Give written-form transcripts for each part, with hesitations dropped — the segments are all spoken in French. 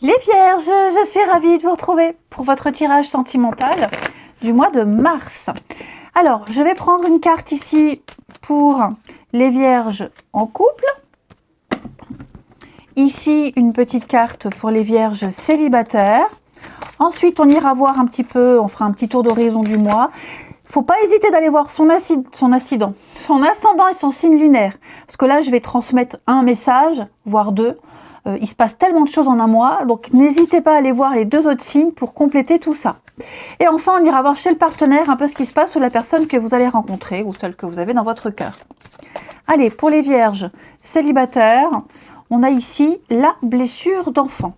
Les Vierges, je suis ravie de vous retrouver pour votre tirage sentimental du mois de mars. Alors, je vais prendre une carte ici pour les Vierges en couple. Ici, une petite carte pour les Vierges célibataires. Ensuite, on ira voir un petit peu, on fera un petit tour d'horizon du mois. Il ne faut pas hésiter d'aller voir son ascendant et son signe lunaire. Parce que là, je vais transmettre un message, voire deux. Il se passe tellement de choses en un mois, donc n'hésitez pas à aller voir les deux autres signes pour compléter tout ça. Et enfin, on ira voir chez le partenaire un peu ce qui se passe ou la personne que vous allez rencontrer ou celle que vous avez dans votre cœur. Allez, pour les Vierges célibataires, on a ici la blessure d'enfant.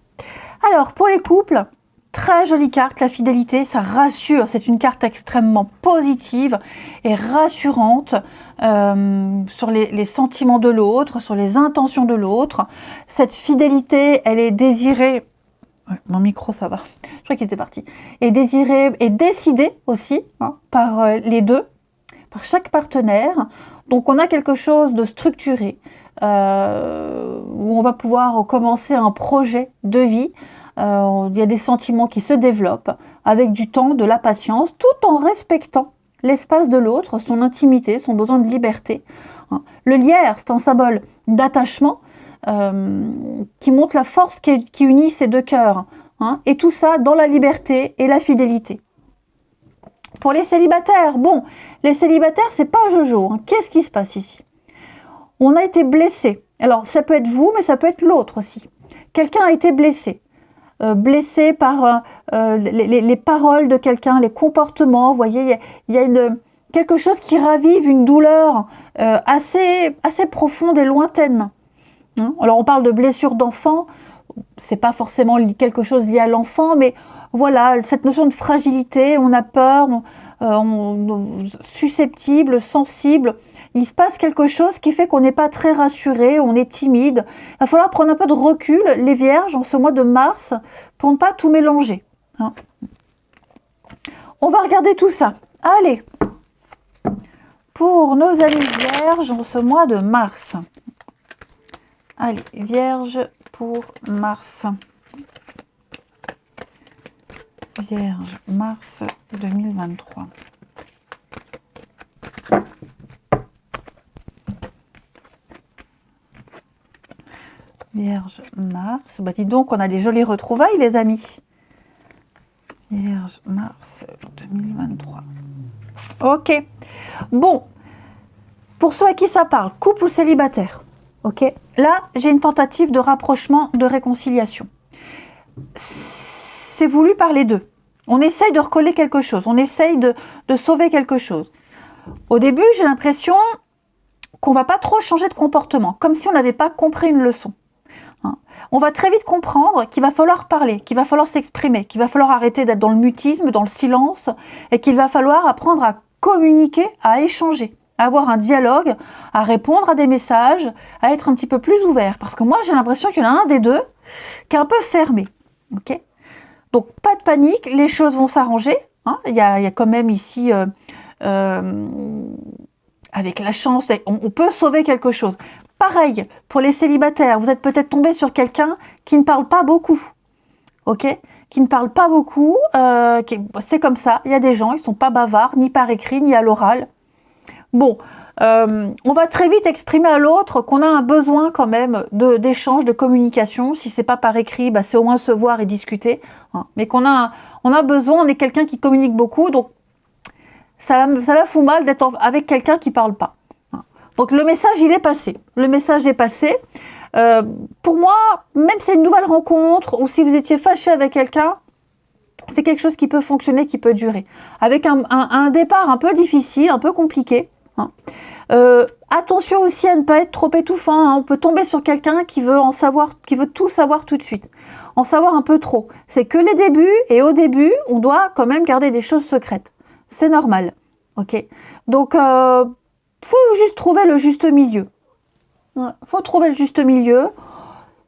Alors, pour les couples, très jolie carte, la fidélité, ça rassure. C'est une carte extrêmement positive et rassurante sur les sentiments de l'autre, sur les intentions de l'autre. Cette fidélité, elle est désirée. Ouais, mon micro, ça va. Je crois qu'il était parti. Et désirée et décidée aussi par les deux, par chaque partenaire. Donc, on a quelque chose de structuré où on va pouvoir commencer un projet de vie. Il y a des sentiments qui se développent avec du temps, de la patience, tout en respectant l'espace de l'autre, son intimité, son besoin de liberté. Le lierre, c'est un symbole d'attachement qui montre la force qui unit ces deux cœurs. Et tout ça dans la liberté et la fidélité. Pour les célibataires, bon, les célibataires, c'est pas Jojo. Qu'est-ce qui se passe ici? On a été blessé. Alors, ça peut être vous, mais ça peut être l'autre aussi. Quelqu'un a été blessé. Blessé par les paroles de quelqu'un, les comportements. Vous voyez, il y a quelque chose qui ravive une douleur assez profonde et lointaine. Alors, on parle de blessure d'enfant. C'est pas forcément quelque chose lié à l'enfant, mais voilà, cette notion de fragilité, on a peur, on susceptible, sensible. Il se passe quelque chose qui fait qu'on n'est pas très rassuré, on est timide. Il va falloir prendre un peu de recul, les Vierges, en ce mois de mars, pour ne pas tout mélanger. On va regarder tout ça. Allez, pour nos amis Vierges, en ce mois de mars. Allez, Vierge pour mars. Vierge, mars 2023. Vierge, mars. Bah dis donc, on a des jolies retrouvailles, les amis. Vierge, mars 2023. Ok. Bon. Pour ceux à qui ça parle, couple ou célibataire. Ok. Là, j'ai une tentative de rapprochement, de réconciliation. C'est voulu par les deux. On essaye de recoller quelque chose. On essaye de sauver quelque chose. Au début, j'ai l'impression qu'on ne va pas trop changer de comportement. Comme si on n'avait pas compris une leçon. On va très vite comprendre qu'il va falloir parler, qu'il va falloir s'exprimer, qu'il va falloir arrêter d'être dans le mutisme, dans le silence, et qu'il va falloir apprendre à communiquer, à échanger, à avoir un dialogue, à répondre à des messages, à être un petit peu plus ouvert. Parce que moi, j'ai l'impression qu'il y en a un des deux qui est un peu fermé. Okay, donc, pas de panique, les choses vont s'arranger. Il y a quand même ici, avec la chance, on peut sauver quelque chose. Pareil, pour les célibataires, vous êtes peut-être tombé sur quelqu'un qui ne parle pas beaucoup, ok? Qui ne parle pas beaucoup, c'est comme ça, il y a des gens, ils ne sont pas bavards, ni par écrit, ni à l'oral. Bon, on va très vite exprimer à l'autre qu'on a un besoin quand même d'échange, de communication. Si ce n'est pas par écrit, c'est au moins se voir et discuter. Mais qu'on a besoin, on est quelqu'un qui communique beaucoup, donc ça la fout mal d'être avec quelqu'un qui ne parle pas. Donc le message, il est passé. Le message est passé. Pour moi, même si c'est une nouvelle rencontre ou si vous étiez fâché avec quelqu'un, c'est quelque chose qui peut fonctionner, qui peut durer. Avec un départ un peu difficile, un peu compliqué. Attention aussi à ne pas être trop étouffant. On peut tomber sur quelqu'un qui veut tout savoir tout de suite. En savoir un peu trop. C'est que les débuts, et au début, on doit quand même garder des choses secrètes. C'est normal. Ok. Donc, faut juste trouver le juste milieu. Faut trouver le juste milieu.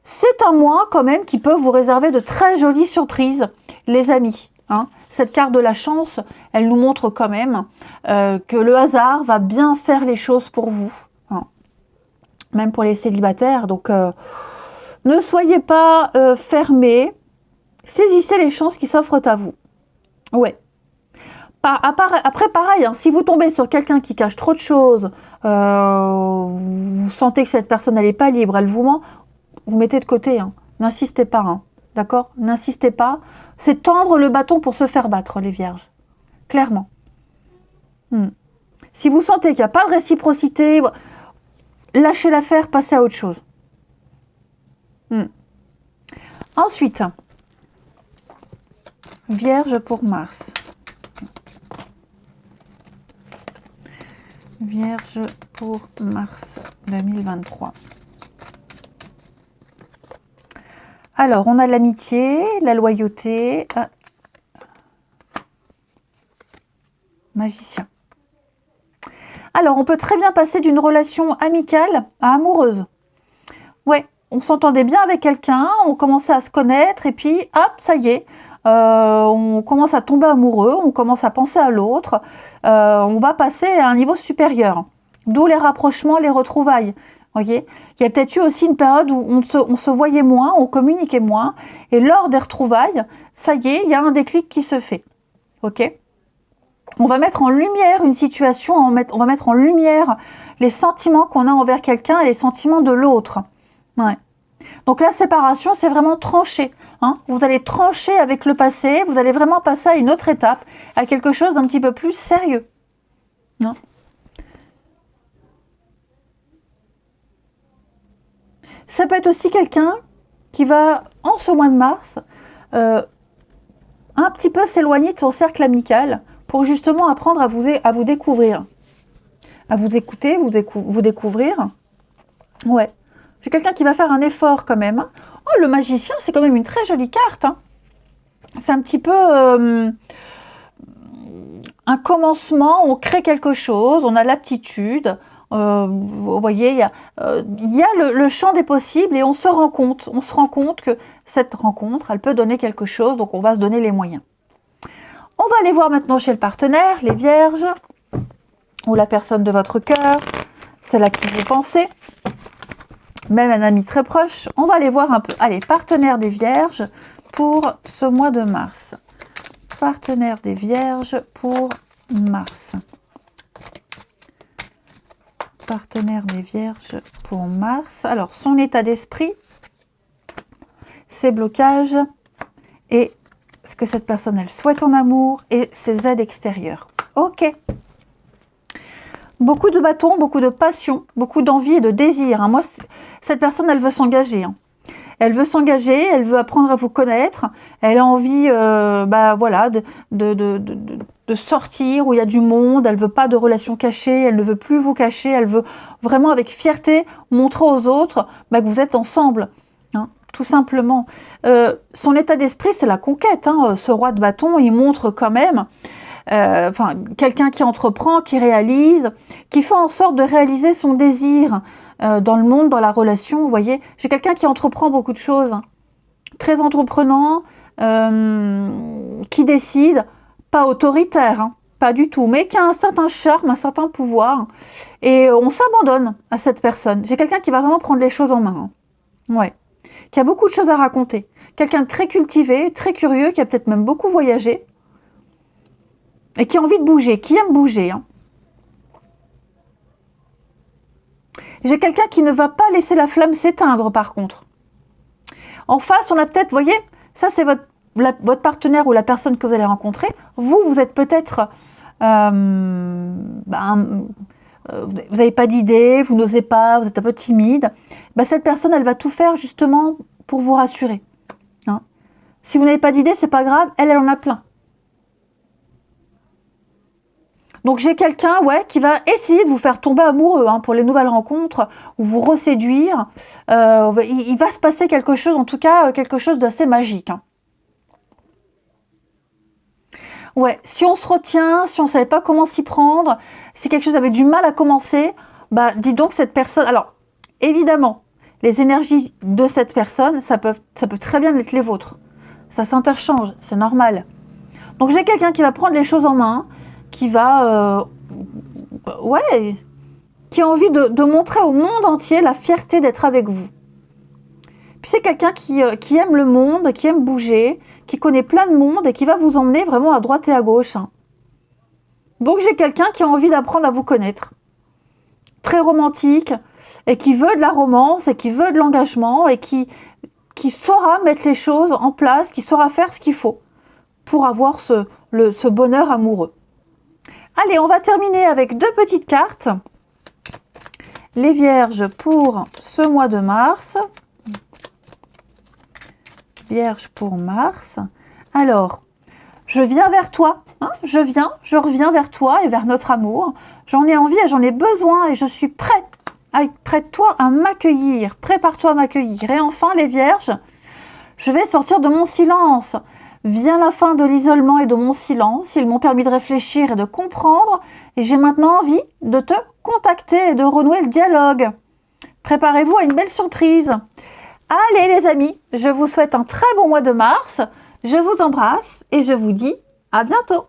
C'est un mois quand même qui peut vous réserver de très jolies surprises, les amis. Cette carte de la chance, elle nous montre quand même que le hasard va bien faire les choses pour vous. Même pour les célibataires. Donc, ne soyez pas fermés. Saisissez les chances qui s'offrent à vous. Ouais. Après, pareil, hein, si vous tombez sur quelqu'un qui cache trop de choses, vous sentez que cette personne, elle n'est pas libre, elle vous ment, vous mettez de côté. Hein. N'insistez pas. Hein. D'accord? N'insistez pas. C'est tendre le bâton pour se faire battre, les vierges. Clairement. Si vous sentez qu'il n'y a pas de réciprocité, lâchez l'affaire, passez à autre chose. Ensuite, Vierge pour Mars. Vierge pour mars 2023. Alors, on a l'amitié, la loyauté. Magicien. Alors, on peut très bien passer d'une relation amicale à amoureuse. Ouais, on s'entendait bien avec quelqu'un, on commençait à se connaître et puis, hop, ça y est, on commence à tomber amoureux, on commence à penser à l'autre, on va passer à un niveau supérieur. D'où les rapprochements, les retrouvailles. Voyez, il y a peut-être eu aussi une période où on se voyait moins, on communiquait moins, et lors des retrouvailles, ça y est, il y a un déclic qui se fait. Ok ? On va mettre en lumière une situation, on va mettre en lumière les sentiments qu'on a envers quelqu'un et les sentiments de l'autre. Ouais. Donc la séparation, c'est vraiment trancher. Hein. Vous allez trancher avec le passé, vous allez vraiment passer à une autre étape, à quelque chose d'un petit peu plus sérieux. Non. Ça peut être aussi quelqu'un qui va, en ce mois de mars, un petit peu s'éloigner de son cercle amical pour justement apprendre à vous découvrir. À vous écouter, vous découvrir. Ouais. J'ai quelqu'un qui va faire un effort quand même. Oh, le magicien, c'est quand même une très jolie carte. Hein. C'est un petit peu un commencement, on crée quelque chose, on a l'aptitude. Vous voyez, il y a le champ des possibles et on se rend compte que cette rencontre, elle peut donner quelque chose, donc on va se donner les moyens. On va aller voir maintenant chez le partenaire, les vierges, ou la personne de votre cœur, celle à qui vous pensez, même un ami très proche. On va aller voir un peu. Allez, partenaire des vierges pour ce mois de mars. Partenaire des vierges pour mars. Partenaire des vierges pour mars. Alors, son état d'esprit, ses blocages et ce que cette personne, elle souhaite en amour et ses aides extérieures. Ok. Beaucoup de bâtons, beaucoup de passion, beaucoup d'envie et de désir. Hein. Moi, cette personne, elle veut s'engager. Hein. Elle veut s'engager, elle veut apprendre à vous connaître. Elle a envie voilà, de sortir où il y a du monde. Elle ne veut pas de relations cachées, elle ne veut plus vous cacher. Elle veut vraiment, avec fierté, montrer aux autres que vous êtes ensemble. Hein, tout simplement. Son état d'esprit, c'est la conquête. Hein. Ce roi de bâton, il montre quand même... quelqu'un qui entreprend, qui réalise, qui fait en sorte de réaliser son désir dans le monde, dans la relation, vous voyez. J'ai quelqu'un qui entreprend beaucoup de choses, hein. Très entreprenant, qui décide, pas autoritaire, hein, pas du tout, mais qui a un certain charme, un certain pouvoir, et on s'abandonne à cette personne. J'ai quelqu'un qui va vraiment prendre les choses en main, hein. Ouais. Qui a beaucoup de choses à raconter. Quelqu'un de très cultivé, très curieux, qui a peut-être même beaucoup voyagé, et qui a envie de bouger, qui aime bouger. Hein. J'ai quelqu'un qui ne va pas laisser la flamme s'éteindre, par contre. En face, on a peut-être, vous voyez, ça c'est votre partenaire ou la personne que vous allez rencontrer. Vous êtes peut-être... vous n'avez pas d'idée, vous n'osez pas, vous êtes un peu timide. Cette personne, elle va tout faire justement pour vous rassurer. Hein. Si vous n'avez pas d'idée, c'est pas grave, elle en a plein. Donc j'ai quelqu'un qui va essayer de vous faire tomber amoureux pour les nouvelles rencontres ou vous reséduire. Il va se passer quelque chose, en tout cas quelque chose d'assez magique. Hein. Ouais, si on se retient, si on ne savait pas comment s'y prendre, si quelque chose avait du mal à commencer, dis donc cette personne... Alors, évidemment, les énergies de cette personne, ça peut très bien être les vôtres. Ça s'interchange, c'est normal. Donc j'ai quelqu'un qui va prendre les choses en main, qui va, qui a envie de montrer au monde entier la fierté d'être avec vous. Puis c'est quelqu'un qui aime le monde, qui aime bouger, qui connaît plein de monde et qui va vous emmener vraiment à droite et à gauche. Donc j'ai quelqu'un qui a envie d'apprendre à vous connaître. Très romantique et qui veut de la romance et qui veut de l'engagement et qui saura mettre les choses en place, qui saura faire ce qu'il faut pour avoir ce bonheur amoureux. Allez, on va terminer avec 2 petites cartes. Les Vierges pour ce mois de mars. Vierge pour mars. Alors, je viens vers toi. Hein, je reviens vers toi et vers notre amour. J'en ai envie et j'en ai besoin et je suis prête. Prête-toi à m'accueillir. Prépare-toi à m'accueillir. Et enfin, les Vierges, je vais sortir de mon silence. Vient la fin de l'isolement et de mon silence. Ils m'ont permis de réfléchir et de comprendre. Et j'ai maintenant envie de te contacter et de renouer le dialogue. Préparez-vous à une belle surprise. Allez les amis, je vous souhaite un très bon mois de mars. Je vous embrasse et je vous dis à bientôt.